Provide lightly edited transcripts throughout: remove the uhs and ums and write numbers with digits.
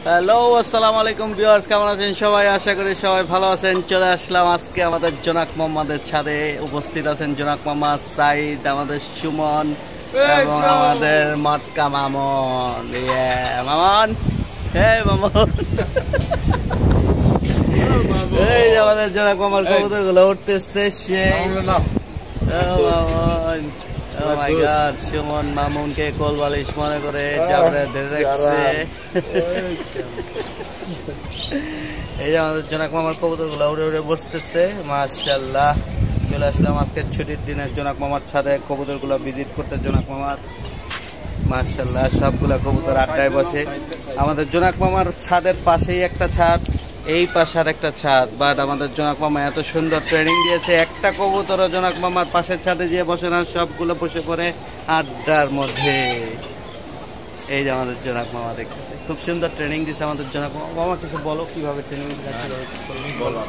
Hello, আসসালামু আলাইকুম viewers, কেমন আছেন সবাই? আশা করি সবাই ভালো আছেন। চলে আসলাম আজকে আমাদের জোনাক মোহাম্মদের ছাদে। উপস্থিত আছেন জোনাক মোহাম্মদ, সাইদ, আমাদের সুমন এবং আমাদের মটকা মামন। মামন, মামন, এই যে আমাদের জোনাক মামার কবুতর গুলো উঠতেছে। সুমন মামুনকে কোল বালিশ মনে করে চাপড়ে ধরে রাখছে। এই যে আমাদের জোনাক মামার কবুতর গুলো উড়ে উড়ে বসতেছে। মাশাআল্লাহ, চলে আসলাম আজকে ছুটির দিনে জোনাক মামার ছাদে কবুতর গুলো ভিজিট করতে। জোনাক মামার মাশাআল্লাহ সবগুলা কবুতর আড্ডায় বসে। আমাদের জোনাক মামার ছাদের পাশেই একটা ছাদ, এই পাশে একটা ছাদ, বাট আমাদের জোনাক মামা এত সুন্দর ট্রেনিং দিয়েছে, একটা কবুতর জোনাক মামার পাশের ছাদে যেয়ে বসে না, সবগুলো বসে পড়ে আড্ডার মধ্যে। এই যে আমাদের জোনাক মামা দেখতেছে, খুব সুন্দর ট্রেনিং দিয়েছে আমাদের জোনাক মামা। মামা কিছু বলো, কিভাবে ট্রেনিং বলো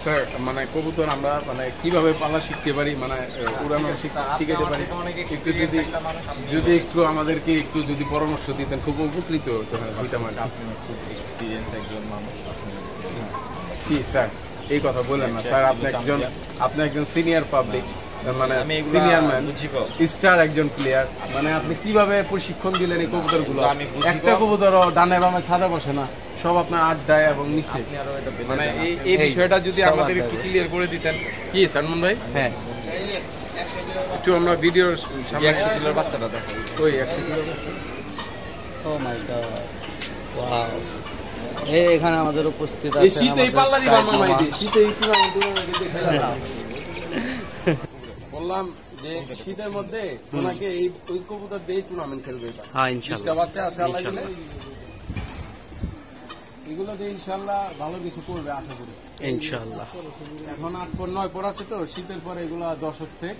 স্যার। মানে কবুতর আমরা মানে কিভাবে পালা শিখতে পারি, মানে উড়ানো শিখাতে পারি, একটু যদি একটু আমাদেরকে একটু যদি পরামর্শ দিতেন খুব উপকৃত হইতাম। স্যার এই কথা বললেন না স্যার, আপনি একজন সিনিয়র পাবলিক, মানে সিনিয়র ম্যান, স্টার একজন প্লেয়ার, মানে আপনি কিভাবে প্রশিক্ষণ দিলেন এই কবুতর গুলো? একটা কবুতর ডানে বামে ছাদে বসে না, সব আপনার আড্ডায় এবং নিচে। মানে এই বিষয়টা যদি আমাদের একটু ক্লিয়ার করে দিতেন। কি সালমান ভাই? হ্যাঁ, একটু আমরা ভিডিওর সামনে 100 কিলোর বাচ্চাটা দেখো, ওই 100 কিলো। ও মাই গড, ওয়াও! এখানে আমাদের উপস্থিত আছে শীতেই পাল্লা দিবা মামাই দি, শীতেই টুর্নামেন্ট বললাম যে শীতের মধ্যে ওনাকে এই ওই কবুতর দিয়ে টুর্নামেন্ট খেলবে। হ্যাঁ ইনশাআল্লাহ, বাচ্চা আছে আল্লাহ দিলে, এগুলো দিয়ে ইনশাআল্লাহ ভালো কিছু করবে আশা করি ইনশাআল্লাহ। এখন 8 পর 9 পর আছে তো, শীতের পরে এগুলো দর্শক সেট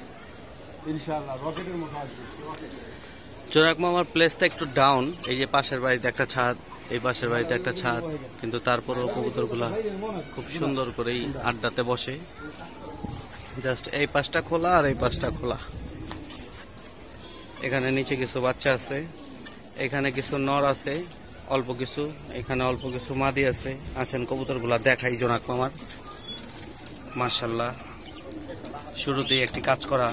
ইনশাআল্লাহ রকেটের মতো আসবে। জোনাক মামার প্লেসটা একটু ডাউন, এই যে পাশের বাড়িতে একটা ছাদ, এই পাশের বাড়িতে একটা ছাদ, কিন্তু তারপরেও কবুতরগুলা খুব সুন্দর করেই আড্ডাতে বসে। জাস্ট এই পাশটা খোলা আর এই পাশটা খোলা। এখানে নিচে কিছু বাচ্চা আছে, এখানে কিছু নর আছে অল্প কিছু, এখানে অল্প কিছু মাদি আছে। আছেন কবুতরগুলা দেখাই জোনাক মামার। মাশাআল্লাহ, শুরুতেই একটি কাজ করা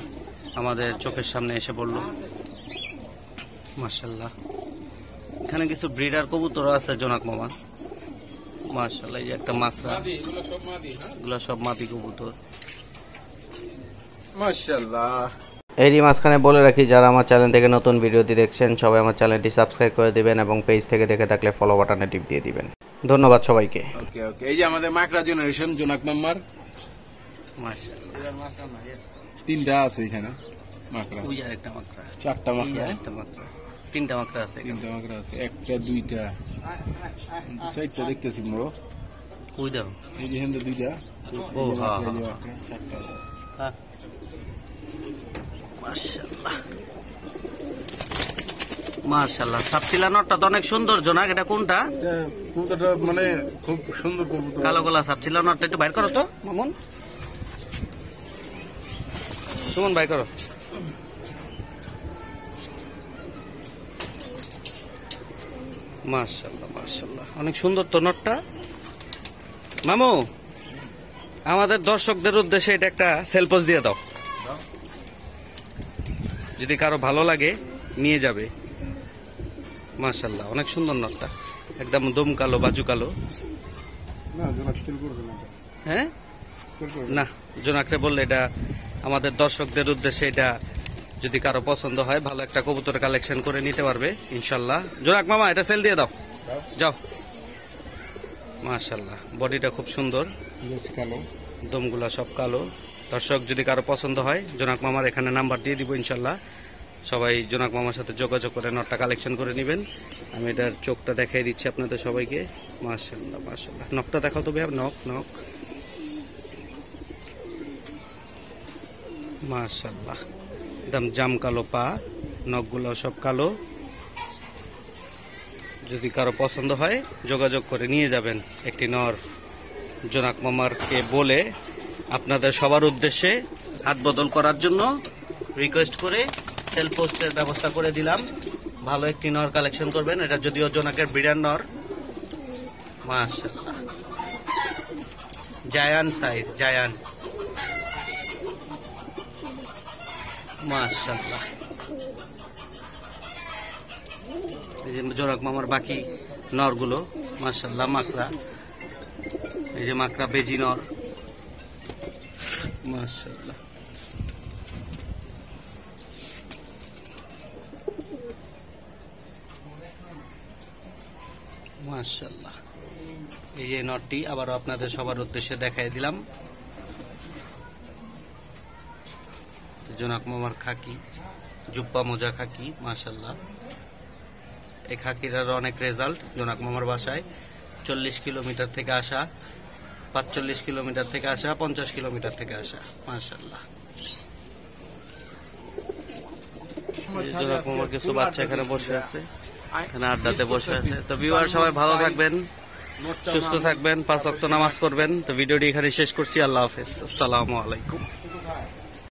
আমাদের চোখের সামনে এসে পড়লো। মাশাআল্লাহ, এখানে কিছু ব্রিডার কবুতর আছে জোনাক মামা। মাশাআল্লাহ, এই যে একটা মাকড়া, এগুলা সব মাদি কবুতর। মাশাআল্লাহ। এরই মাঝখানে বলে রাখি, যারা আমার চ্যানেল থেকে নতুন ভিডিওটি দেখছেন সবাই আমার চ্যানেলটি সাবস্ক্রাইব করে দিবেন এবং পেজ থেকে দেখে থাকলে ফলো বাটনে টিপ দিয়ে দিবেন। ধন্যবাদ সবাইকে। ওকে ওকে, এই যে আমাদের মাকড়া জেনারেশন জোনাক মামার। মাশাআল্লাহ, 3টা আছে এখানে মাকড়া, ওই আরেকটা মাকড়া, 4টা মাকড়া, 3টা মাকড়া আছে, 3টা মাকড়া আছে, 1টা 2টা 4টা দেখতেছি মোড়ো। কই দাও, এই যে হেন্দে 2টা। ও হ্যাঁ, 4টা। হ্যাঁ মাশাআল্লাহ, মাশাআল্লাহ। সাপচিলা নটটা তো অনেক সুন্দর জোনাক, এটা কোনটা? কবুতরটা মানে খুব সুন্দর কবুতর, কালো গলা সাপচিলা নটটা একটু বাইর করো তো মামুন, সুমন বাইর করো। মাশাআল্লাহ মাশাআল্লাহ, অনেক সুন্দর তো নটটা। মামু, আমাদের দর্শকদের উদ্দেশ্যে এটা একটা সেলফোস দিয়ে দাও, যদি কারো ভালো লাগে নিয়ে যাবে। মাশাআল্লাহ, অনেক সুন্দর নটটা, একদম দম কালো, বাজু কালো। হ্যাঁ না, জোনাকরে বললে এটা আমাদের দর্শকদের উদ্দেশ্যে, এটা যদি কারো পছন্দ হয় ভালো একটা কবুতর কালেকশন করে নিতে পারবে ইনশাল্লাহ। জোনাক মামা, এটা সেল দিয়ে দাও, যাও। মাশাআল্লাহ, বডিটা খুব সুন্দর, দমগুলা সব কালো। দর্শক যদি কারো পছন্দ হয় জোনাক মামার এখানে নাম্বার দিয়ে দিব ইনশাল্লাহ। সবাই জোনাক মামার সাথে যোগাযোগ করে নটটা কালেকশন করে নেবেন। আমি এটার চোখটা দেখাই দিচ্ছি আপনাদের সবাইকে। মাশাআল্লাহ মাশাআল্লাহ, নখটা দেখাও তো ভাই, নখ নখ। মাশাআল্লাহ, একদম জাম কালো পা, নখগুলো সব কালো। যদি কারো পছন্দ হয় যোগাযোগ করে নিয়ে যাবেন একটি নর। জোনাক মামারকে বলে আপনাদের সবার উদ্দেশ্যে হাত বদল করার জন্য রিকোয়েস্ট করে সেল পোস্টের ব্যবস্থা করে দিলাম। ভালো একটি নর কালেকশন করবেন। এটা যদিও জোনাকের ব্রিডার নর, মাশাআল্লাহ জায়ান্ট সাইজ, জায়ান্ট, মাশাআল্লাহ। এই যে জোনাক মামার বাকি নরগুলো মাশাআল্লাহ, মাকড়া, এই যে মাকড়া বেজি নর, মাশাআল্লাহ। মাশাআল্লাহ, এই যে নটটি আবারও আপনাদের সবার উদ্দেশ্যে দেখাই দিলাম। জোনাক মামার খাকি, জুব্বা মোজা খাকি, মাশাআল্লাহ। এই খাকিরার অনেক রেজাল্ট। জোনাক মামার বাসায় 40 কিলোমিটার থেকে আসা, 45 কিলোমিটার থেকে আসা, 50 কিলোমিটার থেকে আসা, মাশাআল্লাহ। জোনাক মামার কিছু বাচ্চা এখানে বসে আছে, এখানে আড্ডাতে বসে আছে। তো ভিউয়ার সবাই ভালো থাকবেন, সুস্থ থাকবেন, 5 ওয়াক্ত নামাজ করবেন। তো ভিডিওটি এখানে শেষ করছি। আল্লাহ হাফেজ, আসসালামু আলাইকুম।